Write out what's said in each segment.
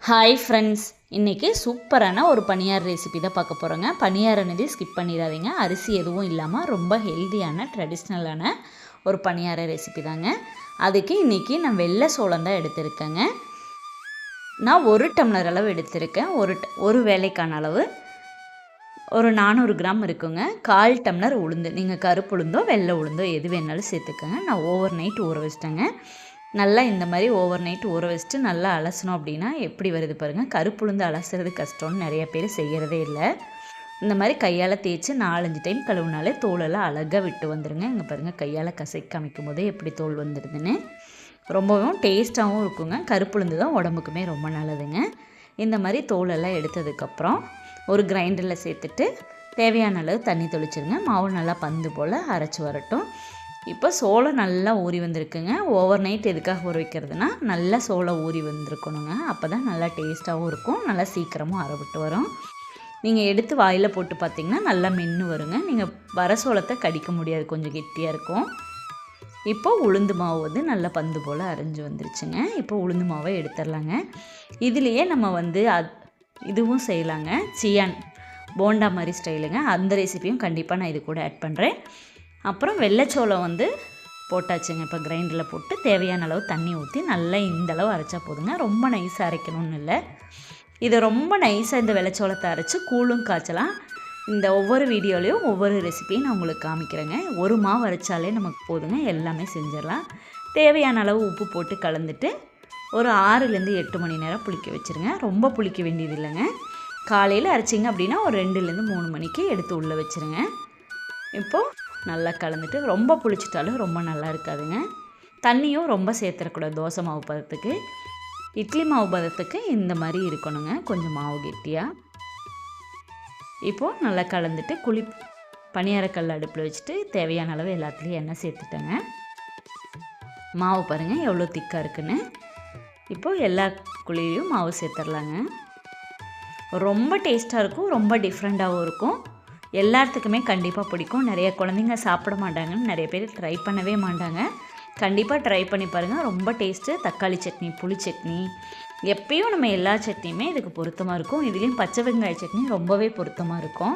Hi friends, இன்றைக்கி சூப்பரான ஒரு பணியார ரெசிபி தான் பார்க்க போகிறோங்க. பணியாரனதே ஸ்கிப் பண்ணிடாதீங்க. அரிசி எதுவும் இல்லாமல் ரொம்ப ஹெல்த்தியான ட்ரெடிஷ்னலான ஒரு பணியார ரெசிபி தாங்க. அதுக்கு இன்றைக்கி நான் வெள்ளை சோளம் தான் எடுத்திருக்கேங்க. நான் 1 டம்ளர் அளவு எடுத்திருக்கேன். ஒரு வேலைக்கான அளவு ஒரு 400 கிராம் இருக்குங்க. 1/4 டம்ளர் உளுந்து, நீங்கள் கருப்பு உளுந்தோ வெள்ளை உளுந்தோ எது வேணாலும் சேர்த்துக்கோங்க. நான் ஓவர் நைட் ஊற வச்சிட்டேங்க. நல்லா இந்த மாதிரி ஓவர் நைட் ஊற வச்சுட்டு நல்லா அலசணும் அப்படின்னா எப்படி வருது பாருங்கள். கருப்புளுந்து அலசுறது கஷ்டம்னு நிறைய பேர் செய்கிறதே இல்லை. இந்த மாதிரி கையால் தேய்ச்சி 4-5 டைம் கழுவுனாலே தோலெல்லாம் அழகாக விட்டு வந்துடுங்க. இங்கே பாருங்கள், கையால் காமிக்கும் போதே எப்படி தோல் வந்துடுதுன்னு. ரொம்பவும் டேஸ்ட்டாகவும் இருக்குங்க. கருப்புளுந்து தான் உடம்புக்குமே ரொம்ப நல்லதுங்க. இந்த மாதிரி தோலெல்லாம் எடுத்ததுக்கப்புறம் ஒரு கிரைண்டரில் சேர்த்துட்டு தேவையான அளவு தண்ணி தெளிச்சிருங்க. மாவு நல்லா பந்து போல் அரைச்சி வரட்டும். இப்போ சோளம் நல்லா ஊறி வந்திருக்குங்க. ஓவர் நைட் எதுக்காக ஊற வைக்கிறதுனா நல்லா சோளம் ஊறி வந்திருக்கணுங்க. அப்போ தான் நல்லா டேஸ்ட்டாகவும் இருக்கும், நல்லா சீக்கிரமும் அரைவிட்டு வரும். நீங்கள் எடுத்து வாயில் போட்டு பார்த்திங்கன்னா நல்லா மென்று வருங்க. நீங்கள் வர சோளத்தை கடிக்க முடியாது, கொஞ்சம் கெட்டியாக இருக்கும். இப்போது உளுந்து மாவு வந்து நல்லா பந்து போல் அரைஞ்சி வந்துருச்சுங்க. இப்போ உளுந்து மாவை எடுத்துடலாங்க. இதுலேயே நம்ம இதுவும் செய்யலாங்க, சியான் போண்டா மாதிரி ஸ்டைலுங்க. அந்த ரெசிபியும் கண்டிப்பாக நான் இது கூட ஆட் பண்ணுறேன். அப்புறம் வெள்ளைச்சோளம் போட்டாச்சுங்க. இப்போ கிரைண்டரில் போட்டு தேவையான அளவு தண்ணி ஊற்றி நல்லா இந்தளவு அரைச்சா போதுங்க. ரொம்ப நைஸாக அரைக்கணும்னு இல்லை. இதை ரொம்ப நைஸாக இந்த வெள்ளைச்சோளத்தை அரைச்சி கூழும் காய்ச்சலாம். இந்த ஒவ்வொரு வீடியோலையும் ஒவ்வொரு ரெசிபியும் நான் உங்களுக்கு காமிக்கிறேங்க. ஒரு மாவு அரைச்சாலே நமக்கு போதுங்க, எல்லாமே செஞ்சிடலாம். தேவையான அளவு உப்பு போட்டு கலந்துட்டு ஒரு 6-8 மணி நேரம் புளிக்க வச்சுருங்க. ரொம்ப புளிக்க வேண்டியது இல்லைங்க. காலையில் அரைச்சிங்க அப்படின்னா ஒரு 2-3 மணிக்கு எடுத்து உள்ளே வச்சுருங்க. இப்போது நல்லா கலந்துட்டு, ரொம்ப புளிச்சிட்டாலும் ரொம்ப நல்லா இருக்காதுங்க. தண்ணியும் ரொம்ப சேர்த்துடக்கூடாது. தோசை மாவு பதத்துக்கு, இட்லி மாவு பதத்துக்கு இந்த மாதிரி இருக்கணுங்க, கொஞ்சம் மாவு கெட்டியாக. இப்போது நல்லா கலந்துட்டு பணியாரக்கல் அடுப்பில் வச்சுட்டு தேவையான அளவு எல்லாத்துலேயும் எண்ணெய் சேர்த்துட்டேங்க. மாவு பாருங்கள் எவ்வளோ திக்காக இருக்குன்னு. இப்போது எல்லா குழியிலையும் மாவு சேர்த்துடலாங்க. ரொம்ப டேஸ்ட்டாக இருக்கும், ரொம்ப டிஃப்ரெண்ட்டாகவும் இருக்கும். எல்லாத்துக்குமே கண்டிப்பாக பிடிக்கும். நிறைய குழந்தைங்க சாப்பிட மாட்டாங்கன்னு நிறைய பேர் ட்ரை பண்ணவே மாட்டாங்க. கண்டிப்பாக ட்ரை பண்ணி பாருங்கள், ரொம்ப டேஸ்ட்டு. தக்காளி சட்னி, புளி சட்னி, எப்பயும் நம்ம எல்லா சட்னியுமே இதுக்கு பொருத்தமாக இருக்கும். இதுலேயும் பச்சை வெங்காய சட்னி ரொம்பவே பொருத்தமாக இருக்கும்.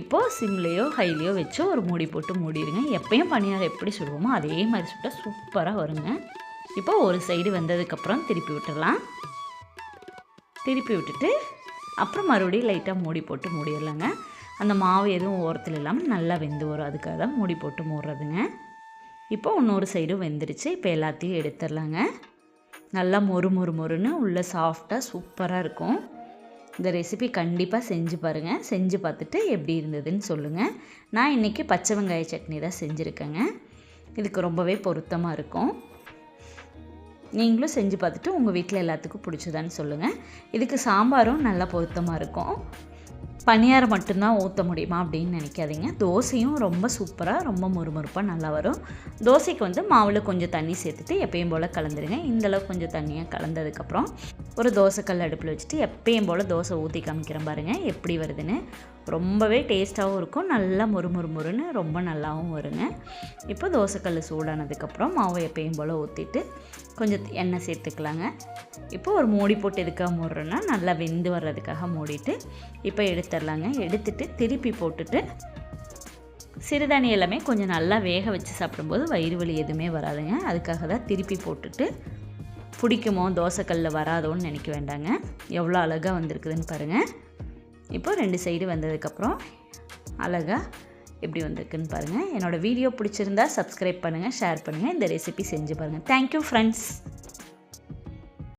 இப்போது சிம்லேயோ ஹைலேயோ வச்சு ஒரு மூடி போட்டு மூடிடுங்க. எப்பயும் பணியாரம் எப்படி சுடுவோமோ அதே மாதிரி சுட்டால் சூப்பராக வருங்க. இப்போது ஒரு சைடு வெந்ததுக்கப்புறம் திருப்பி விட்டுடலாம். திருப்பி விட்டுட்டு அப்புறம் மறுபடியும் லைட்டாக மூடி போட்டு மூடிடலாங்க. அந்த மாவு எதுவும் ஓரத்தில் இல்லாமல் நல்லா வெந்து வரும், அதுக்காக தான் மூடி போட்டு மூடுறதுங்க. இப்போ இன்னொரு சைடும் வெந்துருச்சு. இப்போ எல்லாத்தையும் எடுத்துடலாங்க. நல்லா மொறுன்னு உள்ளே சாஃப்டாக சூப்பராக இருக்கும். இந்த ரெசிபி கண்டிப்பாக செஞ்சு பாருங்கள். செஞ்சு பார்த்துட்டு எப்படி இருந்ததுன்னு சொல்லுங்கள். நான் இன்றைக்கி பச்சை வெங்காய சட்னி தான் செஞ்சுருக்கேங்க. இதுக்கு ரொம்பவே பொருத்தமாக இருக்கும். நீங்களும் செஞ்சு பார்த்துட்டு உங்கள் வீட்டில் எல்லாத்துக்கும் பிடிச்சதான்னு சொல்லுங்கள். இதுக்கு சாம்பாரும் நல்லா பொருத்தமாக இருக்கும். பணியாரம் மட்டும்தான் ஊற்ற முடியுமா அப்படின்னு நினைக்காதீங்க. தோசையும் ரொம்ப சூப்பராக, ரொம்ப மொறுமொறுப்பாக நல்லா வரும். தோசைக்கு மாவில் கொஞ்சம் தண்ணி சேர்த்துட்டு எப்பயும் போல் கலந்துருங்க. இந்தளவு கொஞ்சம் தண்ணியாக கலந்ததுக்கப்புறம் ஒரு தோசைக்கல் அடுப்பில் வச்சுட்டு எப்பயும் போல் தோசை ஊற்றி காமிக்கிறேன் பாருங்கள் எப்படி வருதுன்னு. ரொம்பவே டேஸ்ட்டாகவும் இருக்கும், நல்லா மொறுன்னு ரொம்ப நல்லாவும் வருங்க. இப்போ தோசைக்கல் சூடானதுக்கப்புறம் மாவை எப்பயும் போல் ஊற்றிட்டு கொஞ்சம் எண்ணெய் சேர்த்துக்கலாங்க. இப்போ ஒரு மூடி போட்டு எதுக்காக மூடுறேன்னா நல்லா வெந்து வர்றதுக்காக மூடிட்டு இப்போ எடுத்துடலாங்க. எடுத்துட்டு திருப்பி போட்டுட்டு சிறுதானியம் எல்லாமே கொஞ்சம் நல்லா வேக வச்சு சாப்பிடும்போது வயிறு வலி எதுவுமே வராதுங்க. அதுக்காக தான் திருப்பி போட்டுட்டு, பிடிக்குமோ தோசைக்கல்லில் வராதோன்னு நினைக்க வேண்டாங்க. எவ்வளோ அழகாக வந்திருக்குதுன்னு பாருங்கள். இப்போ 2 சைடு வந்ததுக்கப்புறம் அழகாக எப்படி வந்திருக்குன்னு பாருங்கள். என்னோடய வீடியோ பிடிச்சிருந்தா சப்ஸ்கிரைப் பண்ணுங்கள், ஷேர் பண்ணுங்கள், இந்த ரெசிபி செஞ்சு பாருங்கள். Thank you friends.